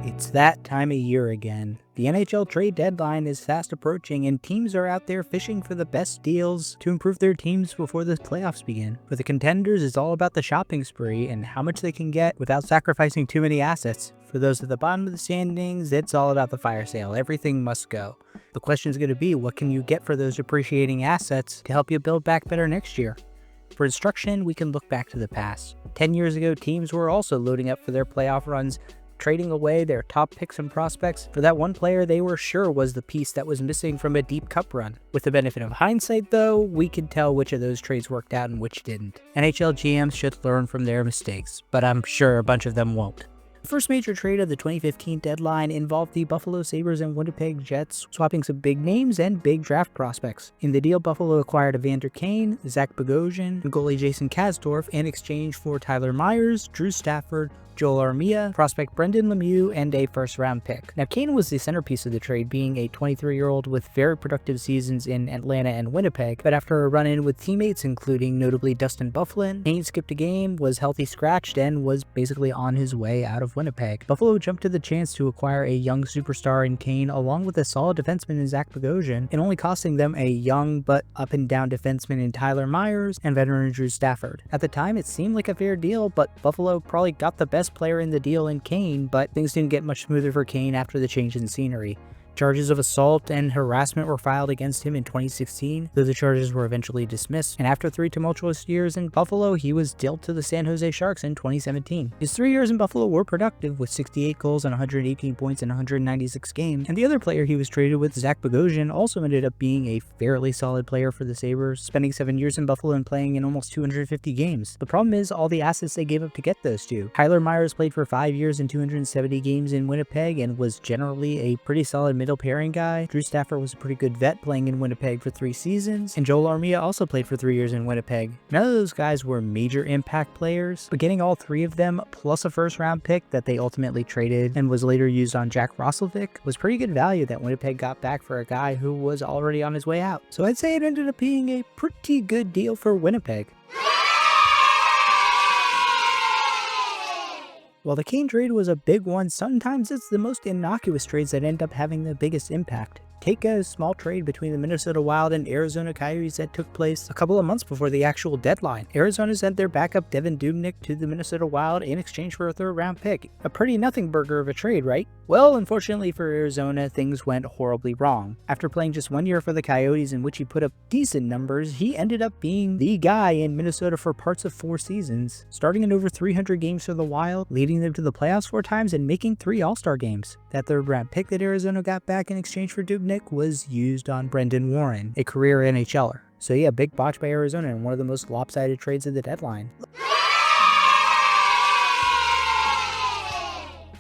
It's that time of year again. The NHL trade deadline is fast approaching and teams are out there fishing for the best deals to improve their teams before the playoffs begin. For the contenders, it's all about the shopping spree and how much they can get without sacrificing too many assets. For those at the bottom of the standings, it's all about the fire sale. Everything must go. The question is going to be, what can you get for those depreciating assets to help you build back better next year? For instruction, we can look back to the past. 10 years ago, teams were also loading up for their playoff runs, trading away their top picks and prospects for that one player they were sure was the piece that was missing from a deep cup run. With the benefit of hindsight, though, we can tell which of those trades worked out and which didn't. NHL GMs should learn from their mistakes, but I'm sure a bunch of them won't. The first major trade of the 2015 deadline involved the Buffalo Sabres and Winnipeg Jets swapping some big names and big draft prospects. In the deal, Buffalo acquired Evander Kane, Zach Bogosian, and goalie Jason Kasdorf in exchange for Tyler Myers, Drew Stafford, Joel Armia, prospect Brendan Lemieux, and a first-round pick. Now, Kane was the centerpiece of the trade, being a 23-year-old with very productive seasons in Atlanta and Winnipeg, but after a run-in with teammates, including notably Dustin Byfuglien, Kane skipped a game, was healthy scratched, and was basically on his way out of Winnipeg. Buffalo jumped to the chance to acquire a young superstar in Kane, along with a solid defenseman in Zach Bogosian, and only costing them a young but up-and-down defenseman in Tyler Myers and veteran Drew Stafford. At the time, it seemed like a fair deal, but Buffalo probably got the best player in the deal in Kane, but things didn't get much smoother for Kane after the change in scenery. Charges of assault and harassment were filed against him in 2016, though the charges were eventually dismissed, and after 3 tumultuous years in Buffalo, he was dealt to the San Jose Sharks in 2017. His 3 years in Buffalo were productive, with 68 goals and 118 points in 196 games, and the other player he was traded with, Zach Bogosian, also ended up being a fairly solid player for the Sabres, spending 7 years in Buffalo and playing in almost 250 games. The problem is all the assets they gave up to get those two. Tyler Myers played for 5 years and 270 games in Winnipeg and was generally a pretty solid middle pairing guy. Drew Stafford was a pretty good vet, playing in Winnipeg for 3 seasons, and Joel Armia also played for 3 years in Winnipeg. None of those guys were major impact players, but getting all 3 of them plus a first round pick that they ultimately traded and was later used on Jack Roslovic was pretty good value that Winnipeg got back for a guy who was already on his way out. So I'd say it ended up being a pretty good deal for Winnipeg. While the Kane trade was a big one, sometimes it's the most innocuous trades that end up having the biggest impact. Take a small trade between the Minnesota Wild and Arizona Coyotes that took place a couple of months before the actual deadline. Arizona sent their backup Devan Dubnyk to the Minnesota Wild in exchange for a 3rd round pick. A pretty nothing burger of a trade, right? Well, unfortunately for Arizona, things went horribly wrong. After playing just 1 year for the Coyotes, in which he put up decent numbers, he ended up being the guy in Minnesota for parts of 4 seasons, starting in over 300 games for the Wild, leading them to the playoffs 4 times and making 3 All-Star games. That 3rd round pick that Arizona got back in exchange for Dubnyk was used on Brendan Warren, a career NHLer. So yeah, big botch by Arizona and one of the most lopsided trades of the deadline.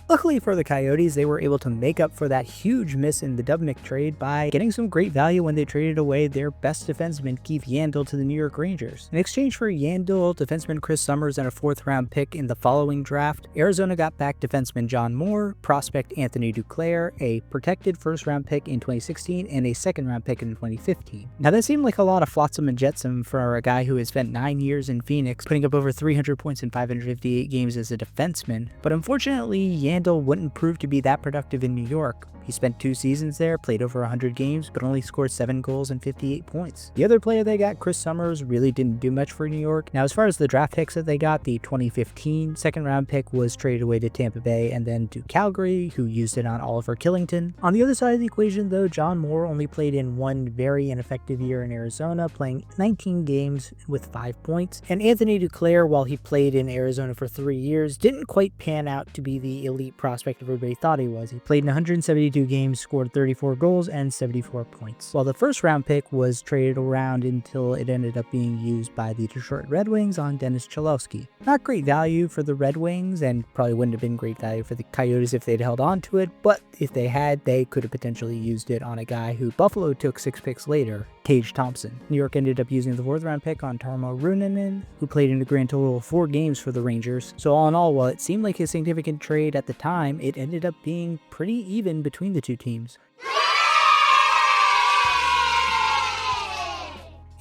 Luckily for the Coyotes, they were able to make up for that huge miss in the Dubnyk trade by getting some great value when they traded away their best defenseman, Keith Yandle, to the New York Rangers. In exchange for Yandle, defenseman Chris Summers, and a 4th round pick in the following draft, Arizona got back defenseman John Moore, prospect Anthony Duclair, a protected 1st round pick in 2016, and a 2nd round pick in 2015. Now that seemed like a lot of flotsam and jetsam for a guy who had spent 9 years in Phoenix, putting up over 300 points in 558 games as a defenseman, but unfortunately, Yandle wouldn't prove to be that productive in New York. He spent 2 seasons there, played over 100 games, but only scored 7 goals and 58 points. The other player they got, Chris Summers, really didn't do much for New York. Now, as far as the draft picks that they got, the 2015 2nd round pick was traded away to Tampa Bay and then to Calgary, who used it on Oliver Killington. On the other side of the equation, though, John Moore only played in 1 very ineffective year in Arizona, playing 19 games with 5 points. And Anthony Duclair, while he played in Arizona for 3 years, didn't quite pan out to be the elite prospect everybody thought he was. He played in 172 games, scored 34 goals and 74 points. While the 1st round pick was traded around until it ended up being used by the Detroit Red Wings on Dennis Cholowski. Not great value for the Red Wings, and probably wouldn't have been great value for the Coyotes if they'd held on to it, but if they had, they could have potentially used it on a guy who Buffalo took 6 picks later, Tage Thompson. New York ended up using the 4th round pick on Tarmo Ruunanen, who played in a grand total of 4 games for the Rangers. So all in all, while it seemed like a significant trade at the time, it ended up being pretty even between the two teams.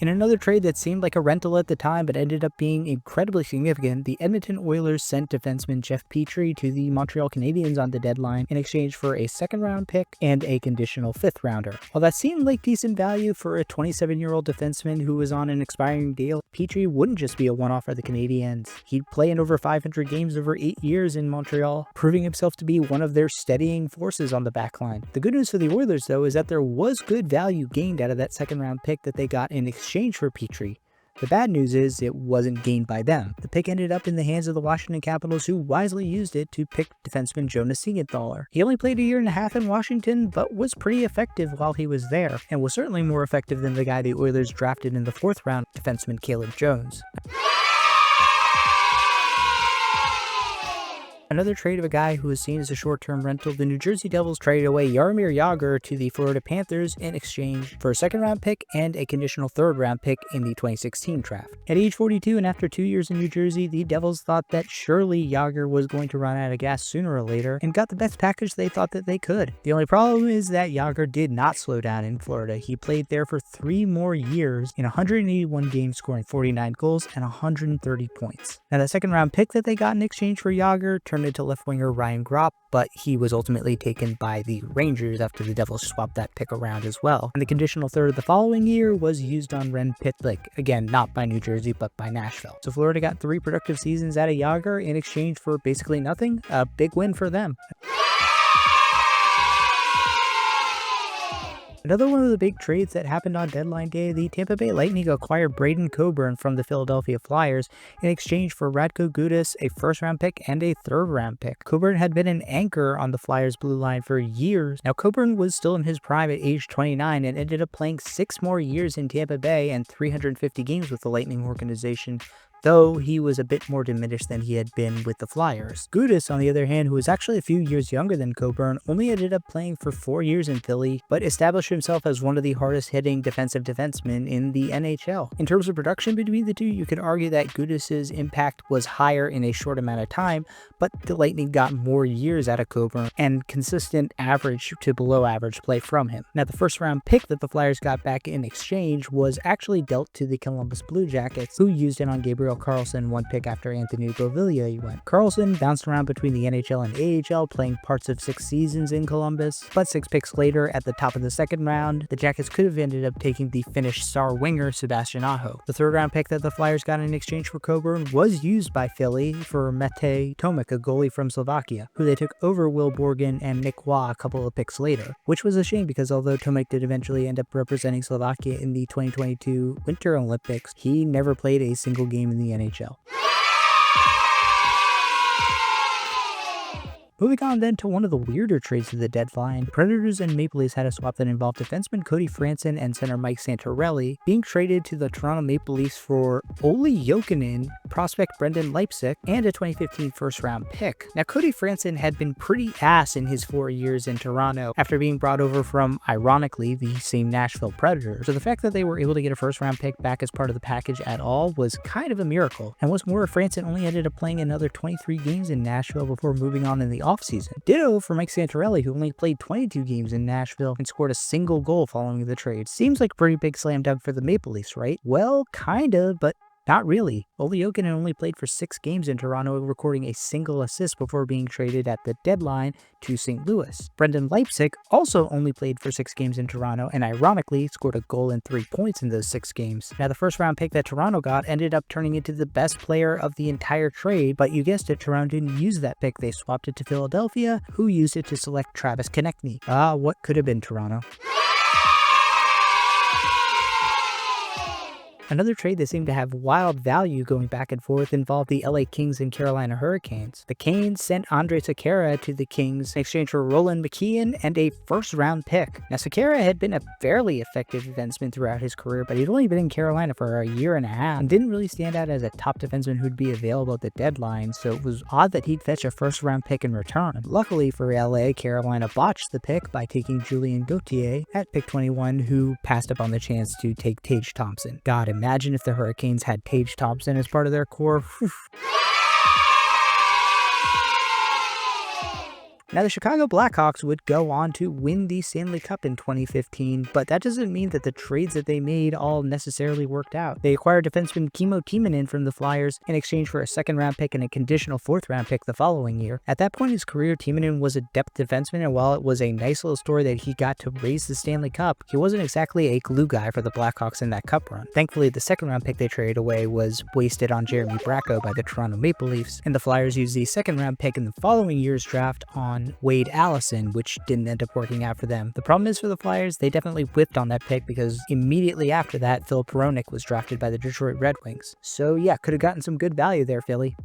In another trade that seemed like a rental at the time but ended up being incredibly significant, the Edmonton Oilers sent defenseman Jeff Petry to the Montreal Canadiens on the deadline in exchange for a second-round pick and a conditional fifth-rounder. While that seemed like decent value for a 27-year-old defenseman who was on an expiring deal, Petry wouldn't just be a one-off for the Canadiens. He'd play in over 500 games over 8 years in Montreal, proving himself to be one of their steadying forces on the backline. The good news for the Oilers, though, is that there was good value gained out of that second-round pick that they got in exchange for Petry. The bad news is it wasn't gained by them. The pick ended up in the hands of the Washington Capitals, who wisely used it to pick defenseman Jonas Siegenthaler. He only played a year and a half in Washington, but was pretty effective while he was there, and was certainly more effective than the guy the Oilers drafted in the 4th round, defenseman Caleb Jones. Another trade of a guy who was seen as a short-term rental, the New Jersey Devils traded away Jaromir Jagr to the Florida Panthers in exchange for a second-round pick and a conditional third-round pick in the 2016 draft. At age 42 and after 2 years in New Jersey, the Devils thought that surely Jagr was going to run out of gas sooner or later and got the best package they thought that they could. The only problem is that Jagr did not slow down in Florida. He played there for 3 more years in 181 games, scoring 49 goals and 130 points. Now, the second-round pick that they got in exchange for Jagr turned into left winger Ryan Gropp, but he was ultimately taken by the Rangers after the Devils swapped that pick around as well. And the conditional third of the following year was used on Ren Pitlick, again not by New Jersey but by Nashville. So Florida got 3 productive seasons out of Jagr in exchange for basically nothing. A big win for them. Another one of the big trades that happened on deadline day, the Tampa Bay Lightning acquired Braydon Coburn from the Philadelphia Flyers in exchange for Radko Gudas, a first-round pick, and a third-round pick. Coburn had been an anchor on the Flyers' blue line for years. Now, Coburn was still in his prime at age 29 and ended up playing 6 more years in Tampa Bay and 350 games with the Lightning organization, though he was a bit more diminished than he had been with the Flyers. Gudas, on the other hand, who was actually a few years younger than Coburn, only ended up playing for 4 years in Philly, but established himself as one of the hardest-hitting defensive defensemen in the NHL. In terms of production between the two, you could argue that Gudas's impact was higher in a short amount of time, but the Lightning got more years out of Coburn and consistent average to below average play from him. Now, the first-round pick that the Flyers got back in exchange was actually dealt to the Columbus Blue Jackets, who used it on Gabriel Carlson 1 pick after Anthony Beauvillier went. Carlson bounced around between the NHL and AHL, playing parts of 6 seasons in Columbus, but 6 picks later, at the top of the second round, the Jackets could have ended up taking the Finnish star winger Sebastian Aho. The third-round pick that the Flyers got in exchange for Coburn was used by Philly for Mate Tomic, a goalie from Slovakia, who they took over Will Borgen and Nick Waugh a couple of picks later, which was a shame because although Tomic did eventually end up representing Slovakia in the 2022 Winter Olympics, he never played a single game in the NHL. Moving on then to one of the weirder trades of the deadline, Predators and Maple Leafs had a swap that involved defenseman Cody Franson and center Mike Santorelli being traded to the Toronto Maple Leafs for Olli Jokinen, prospect Brendan Leipsic, and a 2015 first-round pick. Now, Cody Franson had been pretty ass in his 4 years in Toronto after being brought over from, ironically, the same Nashville Predators. So the fact that they were able to get a first-round pick back as part of the package at all was kind of a miracle. And what's more, Franson only ended up playing another 23 games in Nashville before moving on in the offseason. Ditto for Mike Santorelli, who only played 22 games in Nashville and scored a single goal following the trade. Seems like a pretty big slam dunk for the Maple Leafs, right? Well, kinda, but not really. Olli Jokinen only played for 6 games in Toronto, recording a single assist before being traded at the deadline to St. Louis. Brendan Leipsic also only played for 6 games in Toronto, and ironically scored a goal and 3 points in those 6 games. Now, the first-round pick that Toronto got ended up turning into the best player of the entire trade, but you guessed it, Toronto didn't use that pick. They swapped it to Philadelphia, who used it to select Travis Konechny. What could have been, Toronto? Another trade that seemed to have wild value going back and forth involved the LA Kings and Carolina Hurricanes. The Canes sent Andrej Sekera to the Kings in exchange for Roland McKeon and a first-round pick. Now, Sekera had been a fairly effective defenseman throughout his career, but he'd only been in Carolina for a year and a half and didn't really stand out as a top defenseman who'd be available at the deadline, so it was odd that he'd fetch a first-round pick in return. Luckily for LA, Carolina botched the pick by taking Julien Gauthier at pick 21, who passed up on the chance to take Tage Thompson. God, imagine if the Hurricanes had Tage Thompson as part of their core. Now, the Chicago Blackhawks would go on to win the Stanley Cup in 2015, but that doesn't mean that the trades that they made all necessarily worked out. They acquired defenseman Kimmo Timonen from the Flyers in exchange for a second-round pick and a conditional fourth-round pick the following year. At that point in his career, Timonen was a depth defenseman, and while it was a nice little story that he got to raise the Stanley Cup, he wasn't exactly a glue guy for the Blackhawks in that cup run. Thankfully, the second-round pick they traded away was wasted on Jeremy Bracco by the Toronto Maple Leafs, and the Flyers used the second-round pick in the following year's draft on Wade Allison, which didn't end up working out for them. The problem is for the Flyers, they definitely whiffed on that pick because immediately after that, Phil Peronic was drafted by the Detroit Red Wings. So yeah, could have gotten some good value there, Philly.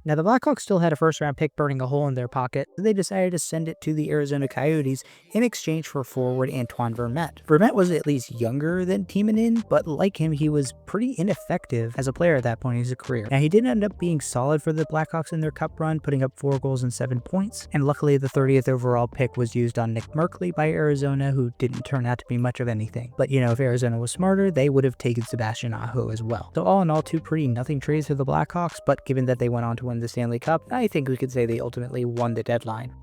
Now, the Blackhawks still had a first-round pick burning a hole in their pocket, so they decided to send it to the Arizona Coyotes in exchange for forward Antoine Vermette. Vermette was at least younger than Timonen, but like him, he was pretty ineffective as a player at that point in his career. Now, he did end up being solid for the Blackhawks in their cup run, putting up 4 goals and 7 points, and luckily the 30th overall pick was used on Nick Merkley by Arizona, who didn't turn out to be much of anything. But you know, if Arizona was smarter, they would have taken Sebastian Aho as well. So all in all, 2 pretty nothing trades for the Blackhawks, but given that they went on to win the Stanley Cup, I think we could say they ultimately won the deadline.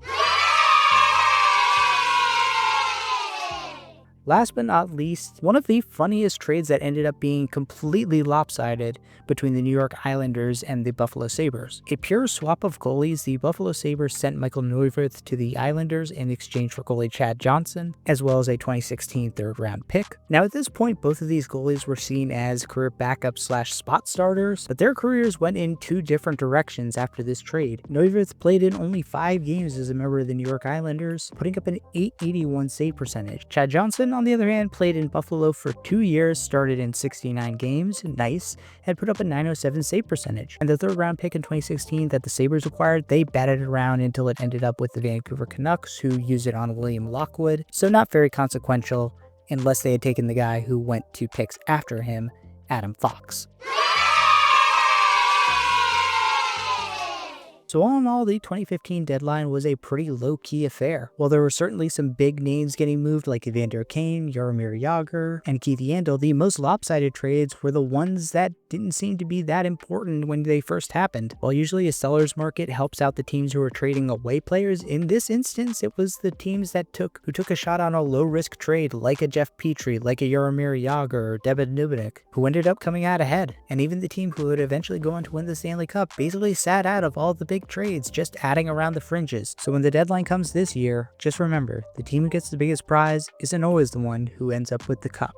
Last but not least, one of the funniest trades that ended up being completely lopsided between the New York Islanders and the Buffalo Sabres. A pure swap of goalies, the Buffalo Sabres sent Michael Neuwirth to the Islanders in exchange for goalie Chad Johnson, as well as a 2016 third-round pick. Now, at this point, both of these goalies were seen as career backup/spot starters, but their careers went in 2 different directions after this trade. Neuwirth played in only 5 games as a member of the New York Islanders, putting up an .881 save percentage. Chad Johnson, on the other hand, played in Buffalo for 2 years, started in 69 games, nice, and put up a .907 save percentage. And the third-round pick in 2016 that the Sabres acquired, they batted it around until it ended up with the Vancouver Canucks, who used it on William Lockwood, so not very consequential, unless they had taken the guy who went 2 picks after him, Adam Fox. So all in all, the 2015 deadline was a pretty low-key affair. While there were certainly some big names getting moved like Evander Kane, Jaromir Jagr, and Keith Yandle, the most lopsided trades were the ones that didn't seem to be that important when they first happened. While usually a seller's market helps out the teams who are trading away players, in this instance it was the teams that took a shot on a low-risk trade like a Jeff Petry, like a Jaromir Jagr or Devan Dubnyk, who ended up coming out ahead. And even the team who would eventually go on to win the Stanley Cup basically sat out of all the big trades, just adding around the fringes. So when the deadline comes this year, just remember, the team who gets the biggest prize isn't always the one who ends up with the cup.